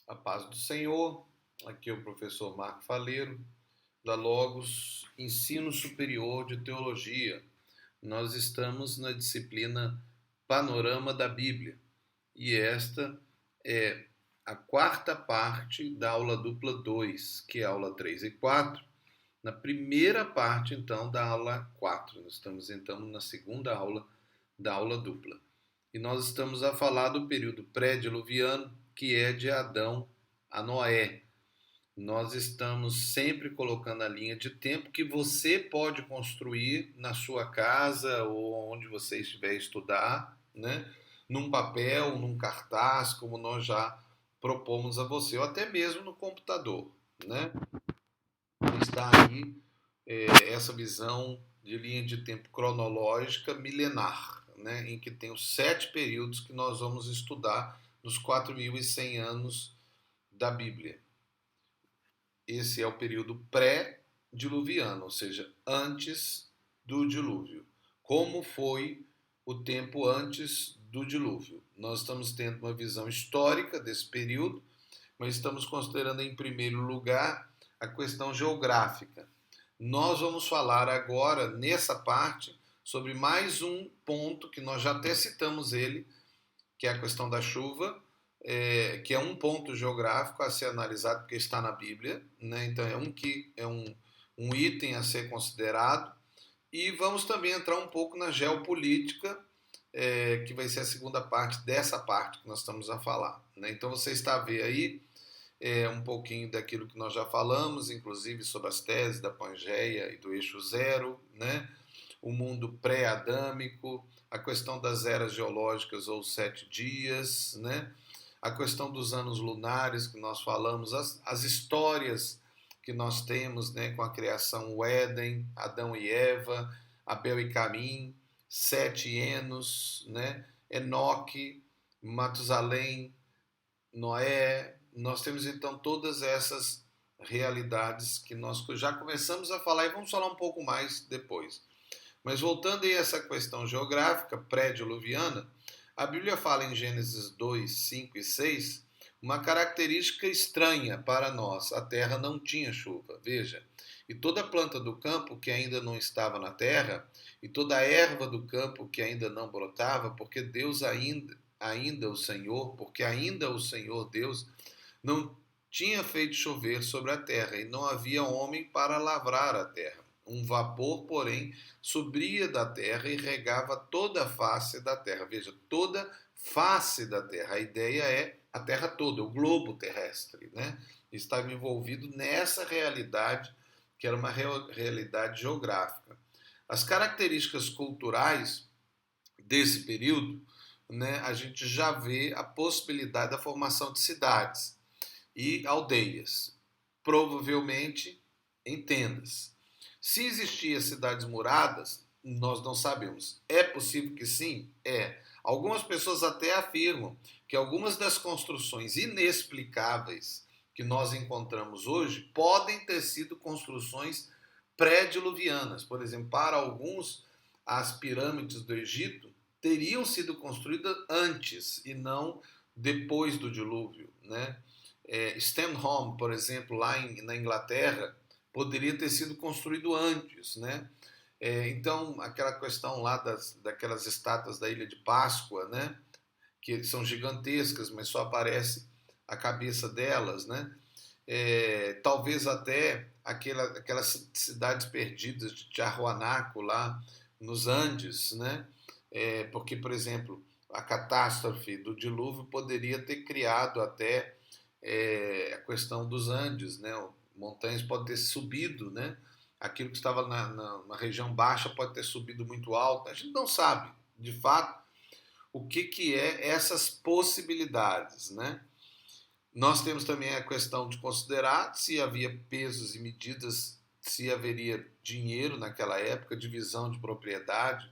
A paz do Senhor, aqui é o professor Marco Faleiro, da Logos Ensino Superior de Teologia. Nós estamos na disciplina Panorama da Bíblia e esta é a quarta parte da aula dupla 2, que é a aula 3 e 4. Na primeira parte, então, da aula 4. Nós estamos, então, na segunda aula da aula dupla. E nós estamos a falar do período pré-diluviano, que é de Adão a Noé. Nós estamos sempre colocando a linha de tempo que você pode construir na sua casa ou onde você estiver a estudar, né? Num papel, num cartaz, como nós já propomos a você, ou até mesmo no computador, né? Está aí essa visão de linha de tempo cronológica milenar, né, em que tem os 7 períodos que nós vamos estudar nos 4.100 anos da Bíblia. Esse é o período pré-diluviano, ou seja, antes do dilúvio. Como foi o tempo antes do dilúvio? Nós estamos tendo uma visão histórica desse período, mas estamos considerando em primeiro lugar a questão geográfica. Nós vamos falar agora, nessa parte, sobre mais um ponto que nós já até citamos ele, que é a questão da chuva, que é um ponto geográfico a ser analisado, porque está na Bíblia, né? Então é um item a ser considerado. E vamos também entrar um pouco na geopolítica, que vai ser a segunda parte dessa parte que nós estamos a falar, né? Então você está a ver aí um pouquinho daquilo que nós já falamos, inclusive sobre as teses da Pangeia e do eixo zero, né? O mundo pré-adâmico, a questão das eras geológicas ou 7 dias, né? A questão dos anos lunares que nós falamos, as histórias que nós temos, né, com a criação, o Éden, Adão e Eva, Abel e Caim, 7 Enos, né? Enoque, Matusalém, Noé. Nós temos então todas essas realidades que nós já começamos a falar e vamos falar um pouco mais depois. Mas voltando aí a essa questão geográfica pré-diluviana, a Bíblia fala em Gênesis 2, 5 e 6 uma característica estranha para nós. A terra não tinha chuva, veja. E toda planta do campo que ainda não estava na terra, e toda erva do campo que ainda não brotava, porque Deus ainda o Senhor, porque ainda o Senhor Deus não tinha feito chover sobre a terra, e não havia homem para lavrar a terra. Um vapor, porém, subia da terra e regava toda a face da terra. Veja, toda face da terra. A ideia é a terra toda, o globo terrestre, né? Estava envolvido nessa realidade, que era uma realidade geográfica. As características culturais desse período, né, a gente já vê a possibilidade da formação de cidades e aldeias, provavelmente em tendas. Se existiam cidades muradas, nós não sabemos. É possível que sim? É. Algumas pessoas até afirmam que algumas das construções inexplicáveis que nós encontramos hoje podem ter sido construções pré-diluvianas. Por exemplo, para alguns, as pirâmides do Egito teriam sido construídas antes e não depois do dilúvio, né? Stenholm, por exemplo, lá na Inglaterra, poderia ter sido construído antes, né? Então, aquela questão lá daquelas estátuas da Ilha de Páscoa, né? Que são gigantescas, mas só aparece a cabeça delas, né? Talvez até aquelas cidades perdidas de Tiahuanaco lá nos Andes, né? Porque, por exemplo, a catástrofe do dilúvio poderia ter criado até a questão dos Andes, né? Montanhas podem ter subido, né? Aquilo que estava na região baixa pode ter subido muito alto. A gente não sabe, de fato, o que é essas possibilidades, né? Nós temos também a questão de considerar se havia pesos e medidas, se haveria dinheiro naquela época, divisão de propriedade,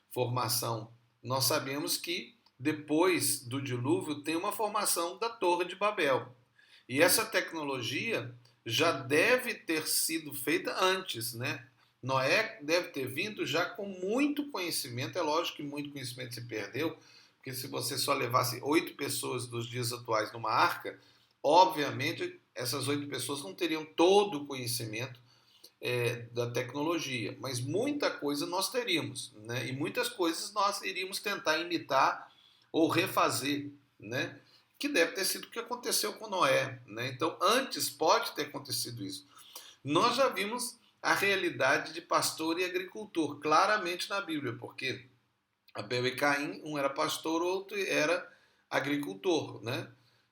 formação. Nós sabemos que depois do dilúvio tem uma formação da Torre de Babel. E essa tecnologia já deve ter sido feita antes, né? Noé deve ter vindo já com muito conhecimento. É lógico que muito conhecimento se perdeu, porque se você só levasse 8 pessoas dos dias atuais numa arca, Obviamente, essas 8 pessoas não teriam todo o conhecimento da tecnologia, mas muita coisa nós teríamos, né? E muitas coisas nós iríamos tentar imitar ou refazer, né? Que deve ter sido o que aconteceu com Noé, né? Então, antes pode ter acontecido isso. Nós já vimos a realidade de pastor e agricultor claramente na Bíblia, porque Abel e Caim, um era pastor, o outro era agricultor, né?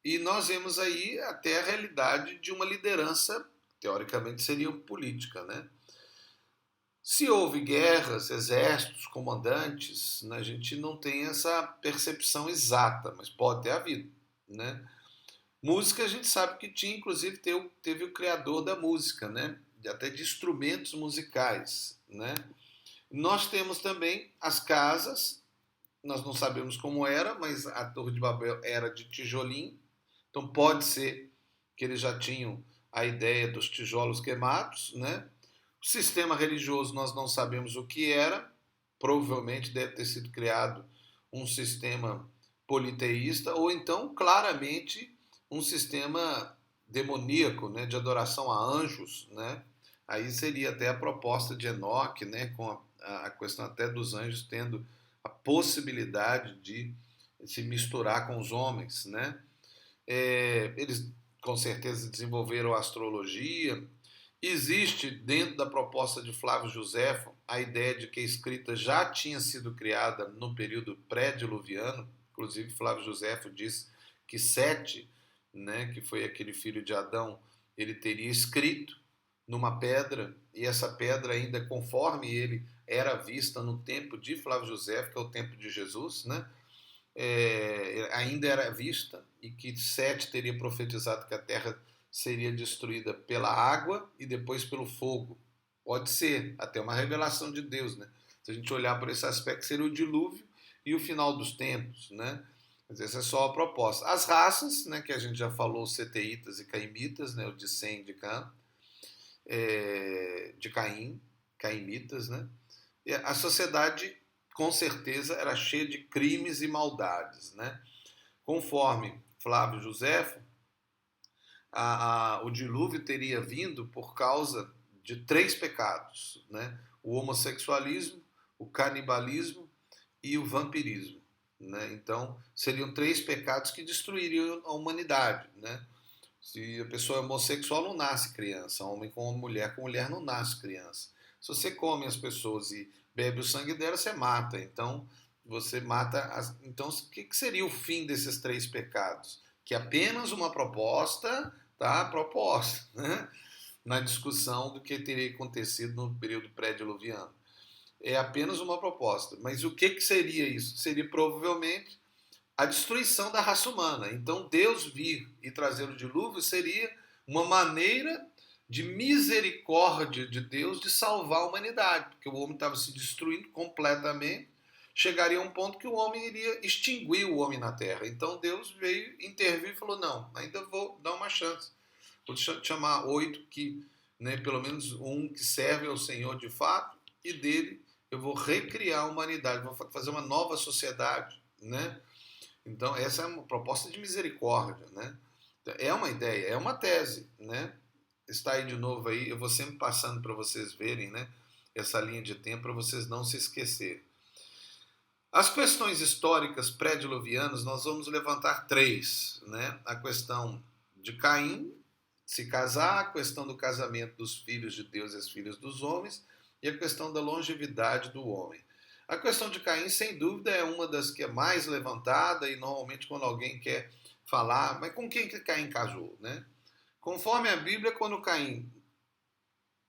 E nós vemos aí até a realidade de uma liderança, teoricamente seria política, né? Se houve guerras, exércitos, comandantes, né, a gente não tem essa percepção exata, mas pode ter havido, né? Música a gente sabe que tinha, inclusive teve o criador da música, né? Até de instrumentos musicais, né? Nós temos também as casas, nós não sabemos como era, mas a Torre de Babel era de tijolinho, então pode ser que eles já tinham a ideia dos tijolos queimados, né? O sistema religioso nós não sabemos o que era, provavelmente deve ter sido criado um sistema politeísta, ou então claramente um sistema demoníaco, né, de adoração a anjos, né? Aí seria até a proposta de Enoque, né, com a questão até dos anjos tendo a possibilidade de se misturar com os homens, né? Eles com certeza desenvolveram a astrologia. Existe dentro da proposta de Flávio Josefo a ideia de que a escrita já tinha sido criada no período pré-diluviano. Inclusive Flávio Josefo diz que Sete, né, que foi aquele filho de Adão, ele teria escrito numa pedra, e essa pedra ainda conforme ele era vista no tempo de Flávio Josefo, que é o tempo de Jesus, né, ainda era vista, e que Sete teria profetizado que a terra seria destruída pela água e depois pelo fogo. Pode ser, até uma revelação de Deus, né? Se a gente olhar por esse aspecto, seria o dilúvio e o final dos tempos, né? Mas essa é só a proposta. As raças, né, que a gente já falou, seteitas e caimitas, né, o de Sem de Cã, de Caim, caimitas, né? E a sociedade, com certeza, era cheia de crimes e maldades, né? Conforme Flávio Josefo, o dilúvio teria vindo por causa de 3 pecados, né? O homossexualismo, o canibalismo e o vampirismo, né? Então, seriam 3 pecados que destruiriam a humanidade, né? Se a pessoa é homossexual, não nasce criança. Homem com mulher não nasce criança. Se você come as pessoas e bebe o sangue delas, você mata. Então, você mata. Então, o que seria o fim desses 3 pecados? Que é apenas uma proposta, tá? Proposta, né? Na discussão do que teria acontecido no período pré-diluviano. É apenas uma proposta. Mas o que seria isso? Seria provavelmente a destruição da raça humana. Então, Deus vir e trazer o dilúvio seria uma maneira de misericórdia de Deus de salvar a humanidade, porque o homem estava se destruindo completamente. Chegaria a um ponto que o homem iria extinguir o homem na terra. Então Deus veio intervir e falou: não, ainda vou dar uma chance. Vou chamar 8 que, né, pelo menos um que serve ao Senhor de fato, e dele eu vou recriar a humanidade, vou fazer uma nova sociedade, né? Então essa é uma proposta de misericórdia, né? É uma ideia, é uma tese, né? Está aí de novo aí, eu vou sempre passando para vocês verem, né? Essa linha de tempo para vocês não se esquecerem. As questões históricas pré-diluvianas, nós vamos levantar 3, né? A questão de Caim se casar, a questão do casamento dos filhos de Deus e as filhas dos homens, e a questão da longevidade do homem. A questão de Caim, sem dúvida, é uma das que é mais levantada, e normalmente quando alguém quer falar, mas com quem que Caim casou, né? Conforme a Bíblia, quando Caim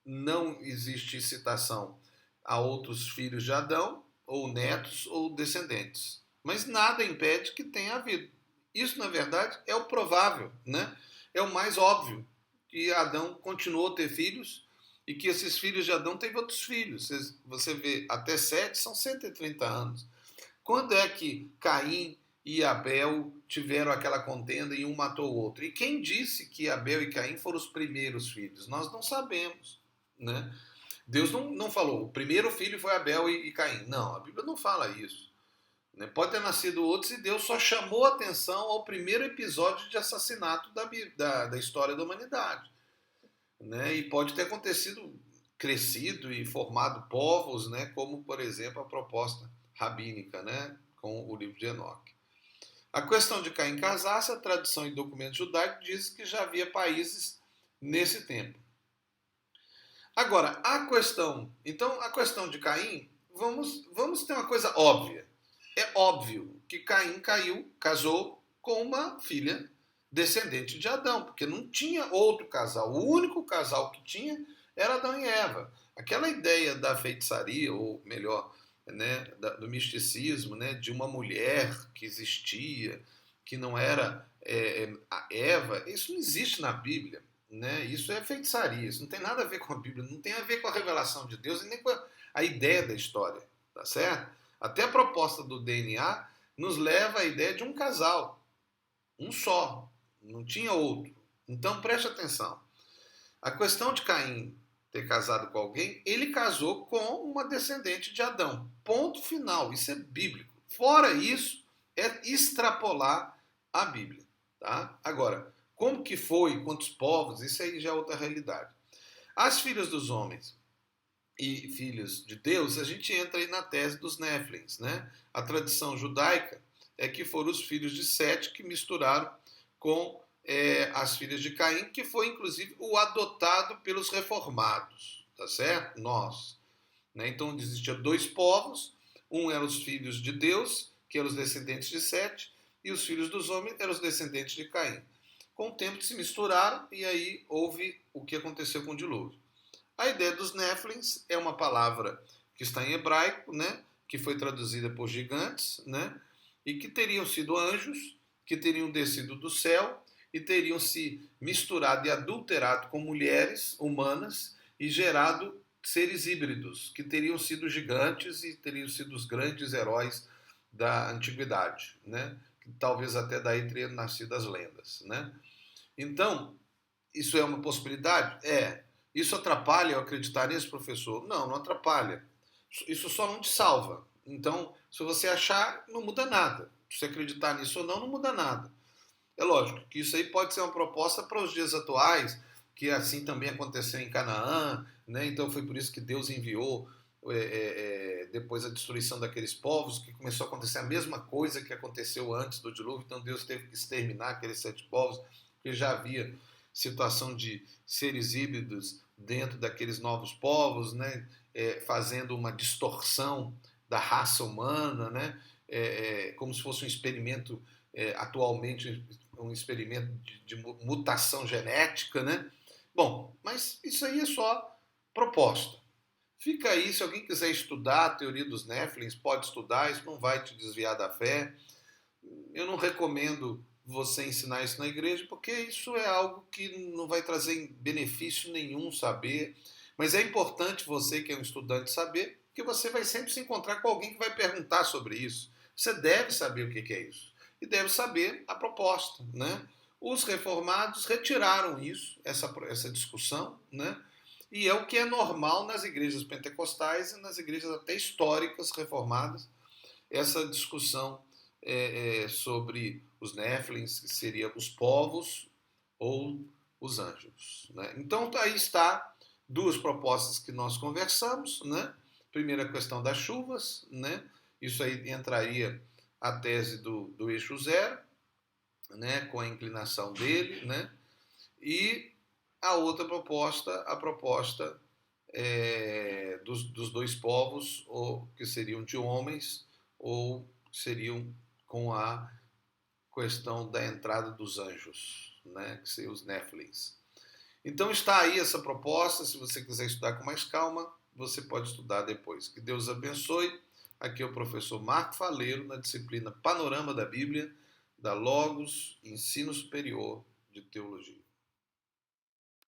não existe citação a outros filhos de Adão, ou netos, ou descendentes. Mas nada impede que tenha havido. Isso, na verdade, é o provável, né? É o mais óbvio, que Adão continuou a ter filhos e que esses filhos de Adão teve outros filhos. Você vê, até 7 são 130 anos. Quando é que Caim e Abel tiveram aquela contenda e um matou o outro? E quem disse que Abel e Caim foram os primeiros filhos? Nós não sabemos, né? Deus não falou, o primeiro filho foi Abel e Caim. Não, a Bíblia não fala isso. Né? Pode ter nascido outros e Deus só chamou atenção ao primeiro episódio de assassinato da história da humanidade. Né? E pode ter acontecido, crescido e formado povos, né? Como, por exemplo, a proposta rabínica, né? Com o livro de Enoque. A questão de Caim casar-se, a tradição e documentos judaicos diz que já havia países nesse tempo. Agora, então a questão de Caim, vamos ter uma coisa óbvia. É óbvio que Caim casou com uma filha descendente de Adão, porque não tinha outro casal. O único casal que tinha era Adão e Eva. Aquela ideia da feitiçaria, ou melhor, né, do misticismo, né, de uma mulher que existia, que não era a Eva, isso não existe na Bíblia. Né? Isso é feitiçaria, isso não tem nada a ver com a Bíblia, não tem a ver com a revelação de Deus e nem com a ideia da história, tá certo? Até a proposta do DNA nos leva à ideia de um casal, um só, não tinha outro. Então preste atenção. A questão de Caim ter casado com alguém, ele casou com uma descendente de Adão. Ponto final, isso é bíblico. Fora isso, é extrapolar a Bíblia, tá? Agora, como que foi, quantos povos, isso aí já é outra realidade. As filhas dos homens e filhos de Deus, a gente entra aí na tese dos Néfilins, né? A tradição judaica é que foram os filhos de Sete que misturaram com as filhas de Caim, que foi inclusive o adotado pelos reformados, tá certo? Nós. Né? Então existia dois povos, um eram os filhos de Deus, que eram os descendentes de Sete, e os filhos dos homens eram os descendentes de Caim. Com o tempo se misturaram e aí houve o que aconteceu com o dilúvio. A ideia dos Néfilins é uma palavra que está em hebraico, né, que foi traduzida por gigantes, né, e que teriam sido anjos, que teriam descido do céu e teriam se misturado e adulterado com mulheres humanas e gerado seres híbridos, que teriam sido gigantes e teriam sido os grandes heróis da antiguidade, né, que talvez até daí teriam nascido as lendas, né. Então, isso é uma possibilidade? É. Isso atrapalha eu acreditar nisso, professor? Não, não atrapalha. Isso só não te salva. Então, se você achar, não muda nada. Se você acreditar nisso ou não, não muda nada. É lógico que isso aí pode ser uma proposta para os dias atuais, que assim também aconteceu em Canaã, né? Então foi por isso que Deus enviou depois a destruição daqueles povos, que começou a acontecer a mesma coisa que aconteceu antes do dilúvio, então Deus teve que exterminar aqueles 7 povos, porque já havia situação de seres híbridos dentro daqueles novos povos, né? Fazendo uma distorção da raça humana, né? Como se fosse um experimento, atualmente, um experimento de mutação genética, né? Bom, mas isso aí é só proposta. Fica aí, se alguém quiser estudar a teoria dos Néfilins, pode estudar, isso não vai te desviar da fé. Eu não recomendo você ensinar isso na igreja, porque isso é algo que não vai trazer benefício nenhum saber. Mas é importante você, que é um estudante, saber, porque você vai sempre se encontrar com alguém que vai perguntar sobre isso. Você deve saber o que é isso. E deve saber a proposta, né? Os reformados retiraram isso, essa discussão, né? E é o que é normal nas igrejas pentecostais e nas igrejas até históricas reformadas, essa discussão sobre os Néfilins, que seriam os povos ou os anjos. Né? Então aí está duas propostas que nós conversamos, né? Primeira questão das chuvas, né? Isso aí entraria a tese do eixo zero, né? Com a inclinação dele, né? E a outra proposta, a proposta dos dois povos, ou que seriam de homens, ou seriam com a questão da entrada dos anjos, né, que seriam os Néfilins. Então está aí essa proposta, se você quiser estudar com mais calma, você pode estudar depois. Que Deus abençoe. Aqui é o professor Marco Faleiro, na disciplina Panorama da Bíblia, da Logos, Ensino Superior de Teologia.